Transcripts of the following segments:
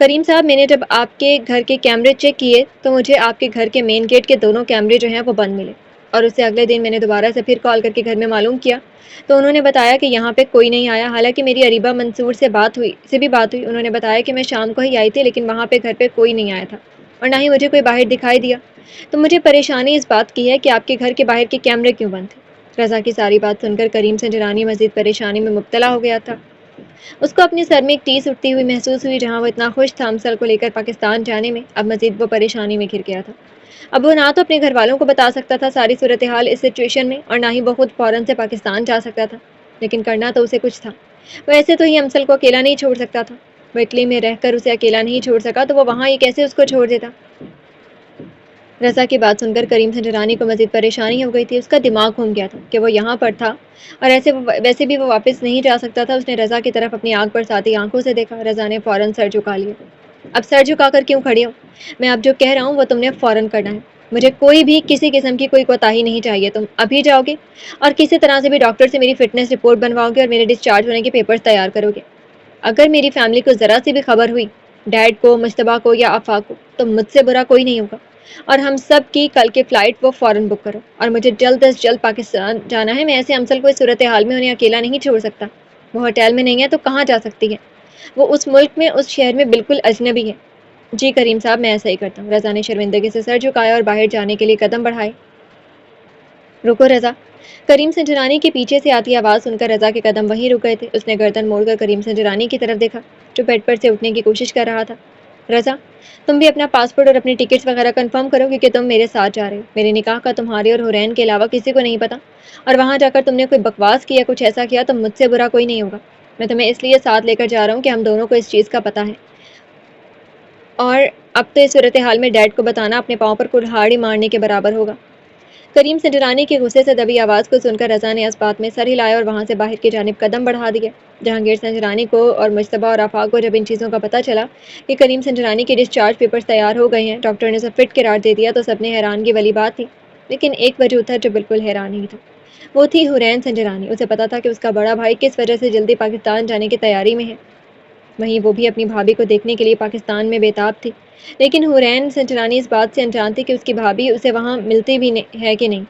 کریم صاحب، میں نے جب آپ کے گھر کے کیمرے چیک کیے تو مجھے آپ کے گھر کے مین گیٹ کے دونوں کیمرے جو ہیں وہ بند ملے، اور اس سے اگلے دن میں نے دوبارہ سے پھر کال کر کے گھر میں معلوم کیا تو انہوں نے بتایا کہ یہاں پہ کوئی نہیں آیا۔ حالانکہ میری اریبہ منصور سے بھی بات ہوئی، انہوں نے بتایا کہ میں شام کو ہی آئی تھی، لیکن وہاں پہ گھر پہ کوئی نہیں آیا تھا اور نہ ہی مجھے کوئی باہر دکھائی دیا۔ تو مجھے پریشانی اس بات کی ہے کہ آپ کے گھر کے باہر کے کیمرے کیوں بند تھے؟ رضا کی ساری بات سن کر کریم سنجرانی مزید پریشانی میں مبتلا ہو گیا تھا۔ اس کو اپنے سر میں ایک ٹیس اٹھتی ہوئی محسوس ہوئی۔ جہاں وہ اتنا خوش تھا امسل کو لے کر پاکستان جانے میں، اب مزید وہ پریشانی میں گھر گیا تھا۔ اب وہ نہ تو اپنے گھر والوں کو بتا سکتا تھا ساری صورتحال اس سچویشن میں، اور نہ ہی وہ خود فوراً سے پاکستان جا سکتا تھا، لیکن کرنا تو اسے کچھ تھا۔ وہ ایسے تو ہی امسل کو اکیلا نہیں چھوڑ سکتا تھا، وہ اٹلی میں رہ کر اسے اکیلا نہیں چھوڑ سکا تو وہ وہاں ہی کیسے اس کو چھوڑ دیتا؟ رضا کی بات سن کر کریم سنجرانی کو مزید پریشانی ہو گئی تھی۔ اس کا دماغ گھوم گیا تھا کہ وہ یہاں پر تھا اور ویسے بھی وہ واپس نہیں جا سکتا تھا۔ اس نے رضا کی طرف اپنی آنکھ برساتی آنکھوں سے دیکھا۔ رضا نے فوراً سر جھکا لیا۔ اب سر جھکا کر کیوں کھڑی ہو؟ میں اب جو کہہ رہا ہوں وہ تم نے فوراً کرنا ہے۔ مجھے کوئی بھی کسی قسم کی کوئی کوتاہی نہیں چاہیے۔ تم ابھی جاؤ گے اور کسی طرح سے بھی ڈاکٹر سے میری فٹنس رپورٹ بنواؤ گے اور میرے ڈسچارج ہونے کے پیپرز تیار کرو گے۔ اگر میری فیملی کو ذرا سی بھی خبر ہوئی، ڈیڈ کو، مشتبہ کو یا آفاق کو، تو مجھ سے برا کوئی نہیں ہوگا۔ اور ہم سب کی کل کی فلائٹ وہ فوراً بک کرو، اور مجھے جلد از جلد پاکستان جانا ہے۔ میں ایسے امسل کو اس صورتحال میں انہیں اکیلا نہیں چھوڑ سکتا۔ وہ ہوٹل میں نہیں ہے تو کہاں جا سکتی ہے؟ وہ اس ملک میں، اس شہر میں بالکل اجنبی ہے۔ جی کریم صاحب، میں ایسا ہی کرتا ہوں۔ رضا نے شرمندگی سے سر جھکایا اور باہر جانے کے لیے قدم بڑھائے۔ رکو رضا! کریم سنجرانی کے پیچھے سے آتی آواز سن کر رضا کے قدم وہیں رک گئے تھے۔ اس نے گردن موڑ کر کریم سنجرانی کی طرف دیکھا جو بیڈ پر سے اٹھنے کی کوشش کر رہا تھا۔ رضا، تم بھی اپنا پاسپورٹ اور اپنی ٹکٹس وغیرہ کنفرم کرو، کیونکہ تم میرے ساتھ جا رہے ہو۔ میرے نکاح کا تمہارے اور حورین کے علاوہ کسی کو نہیں پتا، اور وہاں جا کر تم نے کوئی بکواس کی یا کچھ ایسا کیا تو مجھ سے برا کوئی نہیں ہوگا۔ میں تمہیں اس لیے ساتھ لے کر جا رہا ہوں کہ ہم دونوں کو اس چیز کا پتہ ہے، اور اب تو اس صورتحال میں ڈیڈ کو بتانا اپنے پاؤں پر کلہاڑی مارنے کے برابر ہوگا۔ کریم سنجرانی کی غصے سے دبی آواز کو سن کر رضا نے اس بات میں سر ہلایا اور وہاں سے باہر کی جانب قدم بڑھا دیا۔ جہانگیر سنجرانی کو اور مشتبہ اور آفاق کو جب ان چیزوں کا پتہ چلا کہ کریم سنجرانی کے ڈسچارج پیپرز تیار ہو گئے ہیں، ڈاکٹر نے اسے فٹ قرار دے دیا، تو سب نے حیرانگی والی بات تھی۔ لیکن ایک وجود تھا جو بالکل حیران نہیں تھا، وہ تھی حورین سنجرانی۔ اسے پتا تھا کہ اس کا بڑا بھائی کس وجہ سے جلدی پاکستان جانے کی تیاری میں ہے، وہیں وہ بھی اپنی بھابھی کو دیکھنے کے لیے پاکستان میں بےتاب تھی۔ لیکن حورین سنجرانی اس بات سے انجان تھی کہ اس کی بھابھی اسے وہاں ملتی بھی ہے کہ نہیں۔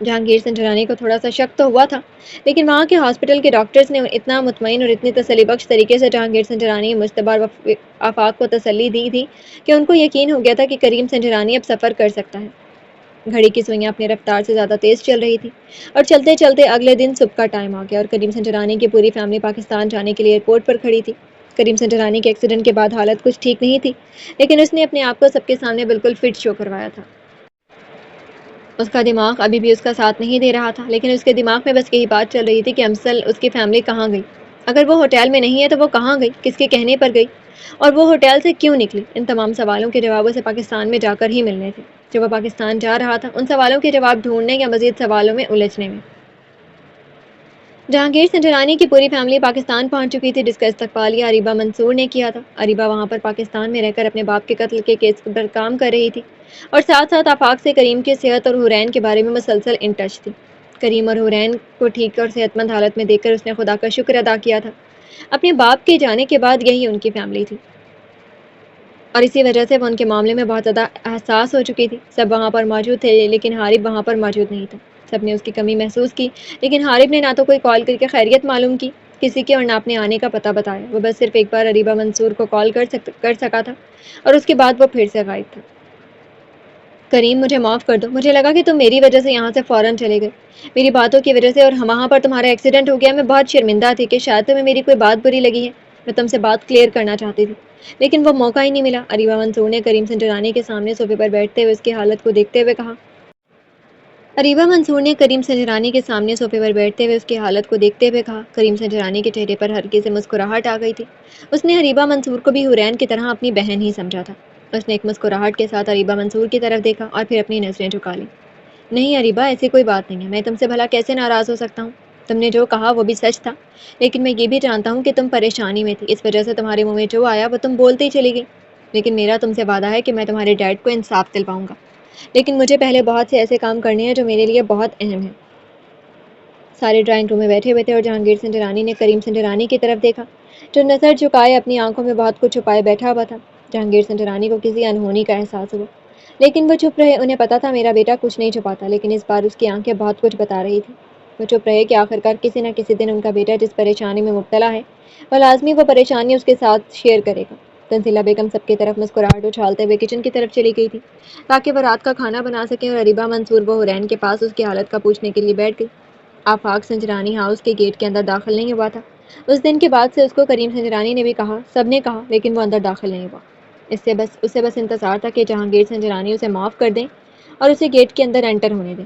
جہانگیر سنجرانی کو تھوڑا سا شک تو ہوا تھا، لیکن وہاں کے ہاسپٹل کے ڈاکٹرز نے اتنا مطمئن اور اتنی تسلی بخش طریقے سے جہانگیر سنجرانی، مشتبہ اور آفاق کو تسلی دی تھی کہ ان کو یقین ہو گیا تھا کہ کریم سنجرانی اب سفر کر سکتا ہے۔ گھڑی کی سوئیاں اپنی رفتار سے زیادہ تیز چل رہی تھی، اور چلتے چلتے اگلے دن صبح کا ٹائم آ گیا اور کریم سنجرانی کی پوری فیملی پاکستان جانے کے لیے ایئرپورٹ پر کھڑی تھی۔ کریم سنجرانی کے ایکسیڈنٹ کے بعد حالت کچھ ٹھیک نہیں تھی، لیکن اس نے اپنے آپ کو سب کے سامنے بالکل فٹ شو کروایا تھا۔ اس کا دماغ ابھی بھی اس کا ساتھ نہیں دے رہا تھا، لیکن اس کے دماغ میں بس یہی بات چل رہی تھی کہ امسل، اس کی فیملی کہاں گئی؟ اگر وہ ہوٹل میں نہیں ہے تو وہ کہاں گئی، کس کے کہنے پر گئی، اور وہ ہوٹل سے کیوں نکلی؟ ان تمام سوالوں کے جواب اسے پاکستان میں جا کر ہی ملنے تھے۔ جب وہ پاکستان جا رہا تھا، ان سوالوں کے جواب ڈھونڈنے یا مزید سوالوں میں الجھنے میں۔ جہانگیر سنجرانی کی پوری فیملی پاکستان پہنچ چکی تھی، جس کا استقبالیہ اریبہ منصور نے کیا تھا۔ اریبہ وہاں پر پاکستان میں رہ کر اپنے باپ کے قتل کے کیس پر کام کر رہی تھی، اور ساتھ ساتھ آفاق سے کریم کی صحت اور حورین کے بارے میں مسلسل ان ٹچ تھی۔ کریم اور حورین کو ٹھیک اور صحت مند حالت میں دیکھ کر اس نے خدا کا شکر ادا کیا تھا۔ اپنے باپ کے جانے کے بعد یہی ان کی فیملی تھی، اور اسی وجہ سے وہ ان کے معاملے میں بہت زیادہ حساس ہو چکی تھی۔ سب وہاں پر موجود تھے، لیکن حارب وہاں پر موجود نہیں تھا۔ سب نے اس کی کمی محسوس کی، لیکن حارب نے نہ تو کوئی کال کر کے خیریت معلوم کی کسی کی، اور نہ اپنے آنے کا پتہ بتایا۔ وہ بس صرف ایک بار اریبہ منصور کو کال کر سکا تھا، اور اس کے بعد وہ پھر سے غائب تھا۔ کریم، مجھے معاف کر دو، مجھے لگا کہ تم میری وجہ سے یہاں سے فوراً چلے گئے، میری باتوں کی وجہ سے، اور وہاں پر تمہارا ایکسیڈنٹ ہو گیا۔ میں بہت شرمندہ تھی کہ شاید تمہیں میری کوئی بات بری لگی ہے، میں تم سے بات کلیئر کرنا چاہتی تھی، لیکن وہ موقع ہی نہیں ملا۔ اریبہ منصور نے کریم سنجرانی کے سامنے صوفے پر بیٹھتے ہوئے اس کی حالت کو دیکھتے ہوئے کہا۔ کریم سنجرانی کے سامنے صوفے پر بیٹھتے ہوئے اس کی حالت کو دیکھتے ہوئے کہا۔ کریم سنجرانی کے چہرے پر ہلکی سی مسکراہٹ آ گئی تھی۔ اس نے اریبہ منصور کو بھی حورین کی طرح اپنی بہن ہی سمجھا تھا۔ اس نے ایک مسکراہٹ کے ساتھ اریبہ منصور کی طرف دیکھا اور پھر اپنی نظریں جھکا لیں۔ نہیں اریبہ، ایسی کوئی بات نہیں ہے، میں تم سے بھلا کیسے ناراض ہو سکتا ہوں؟ تم نے جو کہا وہ بھی سچ تھا، لیکن میں یہ بھی جانتا ہوں کہ تم پریشانی میں تھی، اس وجہ سے تمہارے منہ میں جو آیا وہ تم بولتے ہی چلی گئی۔ لیکن میرا تم سے وعدہ ہے کہ میں تمہارے ڈیڈ کو انصاف دلواؤں گا، لیکن مجھے پہلے بہت سے ایسے کام کرنے ہیں جو میرے لیے بہت اہم ہیں۔ سارے ڈرائنگ روم میں بیٹھے ہوئے تھے اور جہانگیر سنجرانی نے کریم سنجرانی کی طرف دیکھا۔ جو نظر جھکائے اپنی آنکھوں میں بہت کچھ چھپائے بیٹھا ہوا تھا۔ جہانگیر سنجرانی کو کسی انہونی کا احساس ہوا، لیکن وہ چپ رہے۔ انہیں پتا تھا میرا بیٹا کچھ نہیں چھپاتا، لیکن اس بار اس کی آنکھیں بہت کچھ بتا رہی تھی۔ وہ چپ رہے کہ آخرکار کسی نہ کسی دن ان کا بیٹا جس پریشانی میں مبتلا ہے وہ لازمی وہ پریشانی اس کے ساتھ شیئر کرے گا۔ تنزیلہ بیگم سب کی طرف مسکراہٹ اچھالتے ہوئے کچن کی طرف چلی گئی تھی تاکہ وہ رات کا کھانا بنا سکیں، اور اریبہ منصور وہ حرین کے پاس اس کی حالت کا پوچھنے کے لیے بیٹھ گئی۔ آفاق سنجرانی ہاؤس کے گیٹ کے اندر داخل نہیں ہوا تھا۔ اس دن کے بعد سے اس کو کریم سنجرانی نے بھی کہا، سب نے کہا، لیکن وہ اندر داخل نہیں ہوا۔ اسے بس انتظار تھا کہ جہانگیر سنجرانی اسے معاف کر دیں اور اسے گیٹ کے اندر انٹر ہونے دیں۔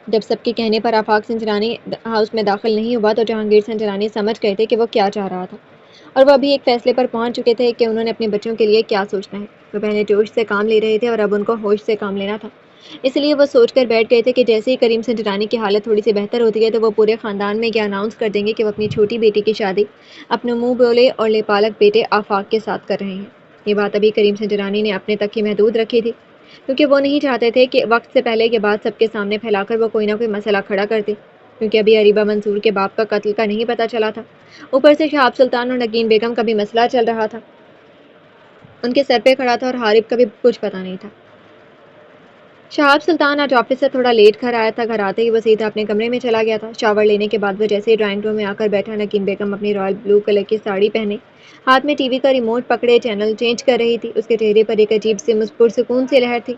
جب سب کے کہنے پر آفاق سنجرانی ہاؤس میں داخل نہیں ہوا تو جہانگیر سنجرانی سمجھ گئے تھے کہ وہ کیا چاہ رہا تھا، اور وہ ابھی ایک فیصلے پر پہنچ چکے تھے کہ انہوں نے اپنے بچوں کے لیے کیا سوچنا ہے۔ وہ پہلے جوش سے کام لے رہے تھے اور اب ان کو ہوش سے کام لینا تھا۔ اس لیے وہ سوچ کر بیٹھ گئے تھے کہ جیسے ہی کریم سنجرانی کی حالت تھوڑی سی بہتر ہوتی ہے تو وہ پورے خاندان میں یہ اناؤنس کر دیں گے کہ وہ اپنی چھوٹی بیٹی کی شادی اپنے منہ بولے اور لیپالک بیٹے آفاق کے ساتھ کر رہے ہیں۔ یہ بات ابھی کریم سنجرانی نے اپنے تک ہی محدود رکھی تھی، کیونکہ وہ نہیں چاہتے تھے کہ وقت سے پہلے کے بعد سب کے سامنے پھیلا کر وہ کوئی نہ کوئی مسئلہ کھڑا کرتے، کیونکہ ابھی اریبہ منصور کے باپ کا قتل کا نہیں پتہ چلا تھا۔ اوپر سے شہاب سلطان اور نگین بیگم کا بھی مسئلہ چل رہا تھا، ان کے سر پہ کھڑا تھا، اور حارب کا بھی کچھ پتہ نہیں تھا۔ شہاب سلطان آج آفس سے تھوڑا لیٹ گھر آیا تھا۔ گھر آتے ہی وہ سیدھا اپنے کمرے میں چلا گیا تھا۔ شاور لینے کے بعد وہ جیسے ہی ڈرائنگ روم میں آ کر بیٹھا، نگین بیگم اپنی رائل بلو کلر کی ساڑی پہنے ہاتھ میں ٹی وی کا ریموٹ پکڑے چینل چینج کر رہی تھی۔ اس کے چہرے پر ایک عجیب سی پرسکون سی لہر تھی،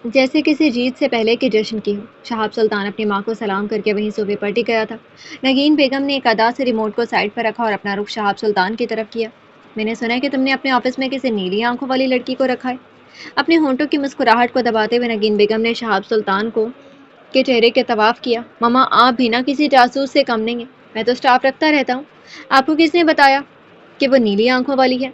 جیسے کسی جیت سے پہلے کے جشن کی ہو۔ شہاب سلطان اپنی ماں کو سلام کر کے وہیں صوبے پر ٹک گیا تھا۔ نگین بیگم نے ایک ادا سے ریموٹ کو سائڈ پر رکھا اور اپنا رخ شہاب سلطان کی طرف کیا۔ میں نے سنا ہے کہ تم نے اپنے آفس میں کسی نیلی آنکھوں والی لڑکی کو رکھا ہے۔ اپنے ہونٹوں کی مسکراہٹ کو دباتے ہوئے نگین بیگم نے شہاب سلطان کے چہرے کے طواف کیا۔ ماما، آپ بھی نہ کسی جاسوس سے کم نہیں ہیں، میں تو سٹاف رکھتا رہتا ہوں۔ آپ کو کس نے بتایا کہ وہ نیلی آنکھوں والی ہے؟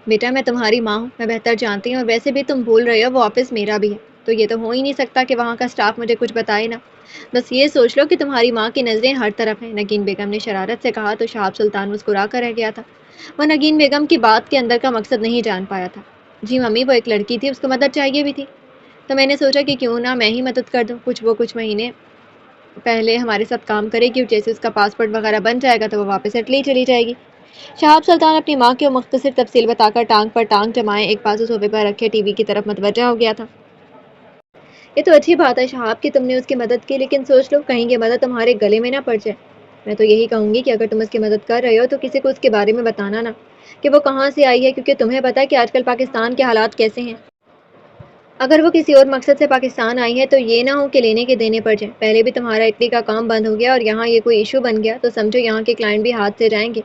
بیٹا، میں تمہاری ماں ہوں، میں بہتر جانتی ہوں، اور ویسے بھی تم بھول رہے ہو وہ آفس میرا بھی ہے، تو یہ تو ہو ہی نہیں سکتا کہ وہاں کا سٹاف مجھے کچھ بتائے نہ۔ بس یہ سوچ لو کہ تمہاری ماں کی نظریں ہر طرف ہیں، نگین بیگم نے شرارت سے کہا تو شہاب سلطان مسکرا کر رہ گیا تھا۔ وہ نگین بیگم کی بات کے اندر کا مقصد نہیں جان پایا تھا۔ جی ممی، وہ ایک لڑکی تھی، اس کو مدد چاہیے بھی تھی، تو میں نے سوچا کہ کیوں نہ میں ہی مدد کر دوں۔ کچھ مہینے پہلے ہمارے ساتھ کام کرے گی، اور جیسے اس کا پاسپورٹ وغیرہ بن جائے گا تو وہ واپس اٹلی چلی جائے گی۔ شہاب سلطان اپنی ماں کی مختصر تفصیل بتا کر ٹانگ پر ٹانگ جمائے ایک بازو صوبے پر رکھے ٹی وی کی طرف متوجہ ہو گیا تھا۔ یہ تو اچھی بات ہے شہاب کہ تم نے اس کی مدد کی، لیکن سوچ لو کہیں یہ مدد تمہارے گلے میں نہ پڑ جائے۔ میں تو یہی کہوں گی کہ اگر تم اس کی مدد کر رہے ہو تو کسی کو اس کے بارے میں بتانا نہ کہ وہ کہاں سے آئی ہے، کیونکہ تمہیں پتہ ہے کہ آج کل پاکستان کے حالات کیسے ہیں۔ اگر وہ کسی اور مقصد سے پاکستان آئی ہے تو یہ نہ ہو کہ لینے کے دینے پڑ جائیں۔ پہلے بھی تمہارا اٹلی کا کام بند ہو گیا اور یہاں یہ کوئی ایشو بن گیا تو سمجھو یہاں کے کلائنٹ بھی ہاتھ سے جائیں گے۔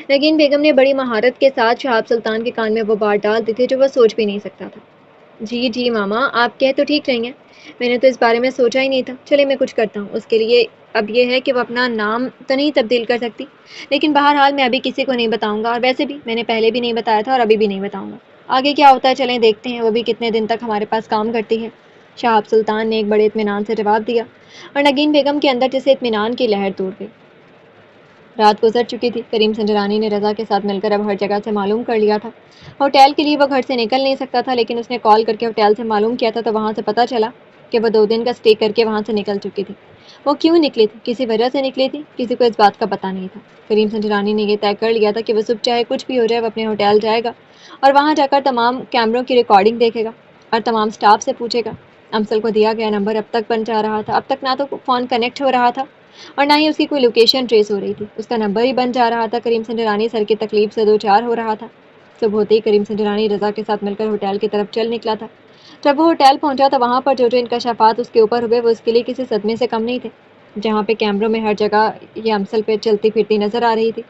نگین بیگم نے بڑی مہارت کے ساتھ شہاب سلطان کے کان میں وہ بات ڈال دی تھی جو وہ سوچ بھی نہیں سکتا تھا۔ جی ماما، آپ کہہ تو ٹھیک رہی ہیں، میں نے تو اس بارے میں سوچا ہی نہیں تھا۔ چلے میں کچھ کرتا ہوں، اس کے لیے اب یہ ہے کہ وہ اپنا نام تو نہیں تبدیل کر سکتی، لیکن بہرحال میں ابھی کسی کو نہیں بتاؤں گا، اور ویسے بھی میں نے پہلے بھی نہیں بتایا تھا اور ابھی بھی نہیں بتاؤں گا۔ آگے کیا ہوتا ہے چلیں دیکھتے ہیں، وہ بھی کتنے دن تک ہمارے پاس کام کرتی ہے۔ شہاب سلطان نے ایک بڑے اطمینان سے جواب دیا، اور نگین بیگم کے اندر جیسے اطمینان کی لہر توڑ گئی۔ رات گزر چکی تھی۔ کریم سنجرانی نے رضا کے ساتھ مل کر اب ہر جگہ سے معلوم کر لیا تھا۔ ہوٹل کے لیے وہ گھر سے نکل نہیں سکتا تھا، لیکن اس نے کال کر کے ہوٹل سے معلوم کیا تھا تو وہاں سے پتہ چلا کہ وہ 2 دن کا اسٹے کر کے وہاں سے نکل چکی تھی۔ وہ کیوں نکلی تھی، کسی وجہ سے نکلی تھی، کسی کو اس بات کا پتہ نہیں تھا۔ کریم سنجرانی نے یہ طے کر لیا تھا کہ وہ صبح چاہے کچھ بھی ہو جائے وہ اپنے ہوٹل جائے گا اور وہاں جا کر تمام کیمروں کی ریکارڈنگ دیکھے گا اور تمام سٹاف سے پوچھے گا۔ امسل کو دیا گیا نمبر اب تک بن جا رہا تھا، اب تک نہ تو فون کنیکٹ ہو رہا تھا اور نہ ہی اس کی کوئی لوکیشن ٹریس ہو رہی تھی، اس کا نمبر ہی بن جا رہا تھا۔ کریم سنجرانی سر کی تکلیف سے دو چار ہو رہا تھا۔ صبح ہوتے ہی کریم سنجرانی رضا کے ساتھ مل کر ہوٹل کی طرف چل نکلا تھا۔ جب وہ ہوٹل پہنچا تو وہاں پر جو انکشافات اس کے اوپر ہوئے وہ اس کے لیے کسی صدمے سے کم نہیں تھے۔ جہاں پہ کیمروں میں ہر جگہ یہ امسل پہ چلتی پھرتی نظر آ رہی تھی،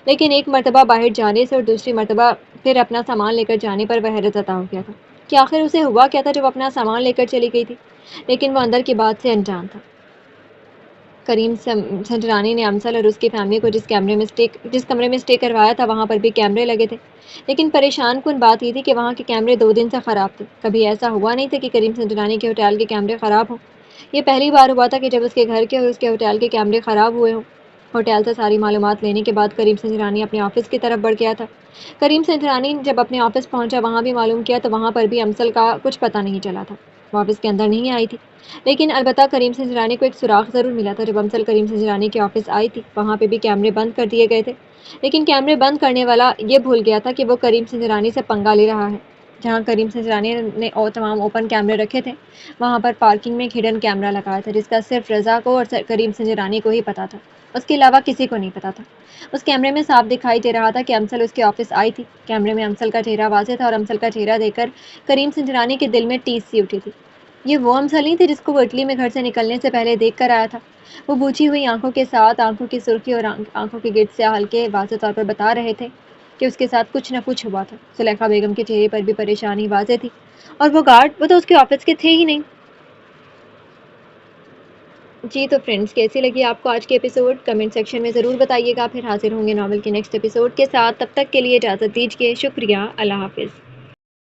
لیکن ایک مرتبہ باہر جانے سے اور دوسری مرتبہ پھر اپنا سامان لے کر جانے پر وہ حیرت زدہ ہو گیا تھا کہ آخر اسے ہوا کیا تھا جو وہ اپنا سامان لے کر چلی گئی تھی، لیکن وہ اندر کی بات سے انجان تھا۔ کریم سنجرانی نے امسل اور اس کی فیملی کو جس کمرے میں اسٹے کروایا تھا وہاں پر بھی کیمرے لگے تھے، لیکن پریشان کن بات یہ تھی کہ وہاں کے کیمرے 2 دن سے خراب تھے۔ کبھی ایسا ہوا نہیں تھا کہ کریم سنجرانی کے ہوٹل کے کیمرے خراب ہوں۔ یہ پہلی بار ہوا تھا کہ جب اس کے گھر کے اور اس کے ہوٹل کے کیمرے خراب ہوئے ہوں۔ ہوٹل سے ساری معلومات لینے کے بعد کریم سنجرانی اپنے آفس کی طرف بڑھ گیا تھا۔ کریم سنجرانی جب اپنے آفس پہنچا وہاں بھی معلوم کیا تو وہاں پر بھی امسل کا کچھ پتہ نہیں چلا تھا۔ وہ آفس کے اندر نہیں آئی تھی، لیکن البتہ کریم سنجرانی کو ایک سراغ ضرور ملا تھا۔ جب امسل کریم سنجرانی کے آفس آئی تھی، وہاں پہ بھی کیمرے بند کر دیے گئے تھے، لیکن کیمرے بند کرنے والا یہ بھول گیا تھا کہ وہ کریم سنجرانی سے پنگا لے رہا ہے۔ جہاں کریم سنجرانی نے تمام اوپن کیمرے رکھے تھے، وہاں پر پارکنگ میں ایک ہڈن کیمرہ لگایا تھا، جس کا صرف رضا کو اور کریم سنجرانی کو ہی پتا تھا، اس کے علاوہ کسی کو نہیں پتا تھا۔ اس کیمرے میں صاف دکھائی دے رہا تھا کہ امسل اس کے آفس آئی تھی۔ کیمرے میں امسل کا چہرہ واضح تھا، اور امسل کا چہرہ دیکھ کر کریم سنجرانی کے دل میں ٹیس سی اٹھی تھی۔ یہ وہ امسل نہیں تھی جس کو وہ اٹلی میں گھر سے نکلنے سے پہلے دیکھ کر آیا تھا۔ وہ بوجھی ہوئی آنکھوں کے ساتھ آنکھوں کی سرخی اور آنکھوں کے گرد سے ہلکے واضح طور پر بتا رہے تھے کہ اس کے ساتھ کچھ نہ کچھ ہوا تھا۔ زلیخا بیگم کے چہرے پر بھی پریشانی واضح تھی، اور وہ گارڈ، وہ تو اس کے آفس کے تھے ہی نہیں۔ جی تو فرینڈز، کیسی لگی آپ کو آج کی ایپیسوڈ؟ کمنٹ سیکشن میں ضرور بتائیے گا۔ پھر حاضر ہوں گے ناول کے نیکسٹ ایپیسوڈ کے ساتھ، تب تک کے لیے اجازت دیجیے۔ شکریہ، اللہ حافظ۔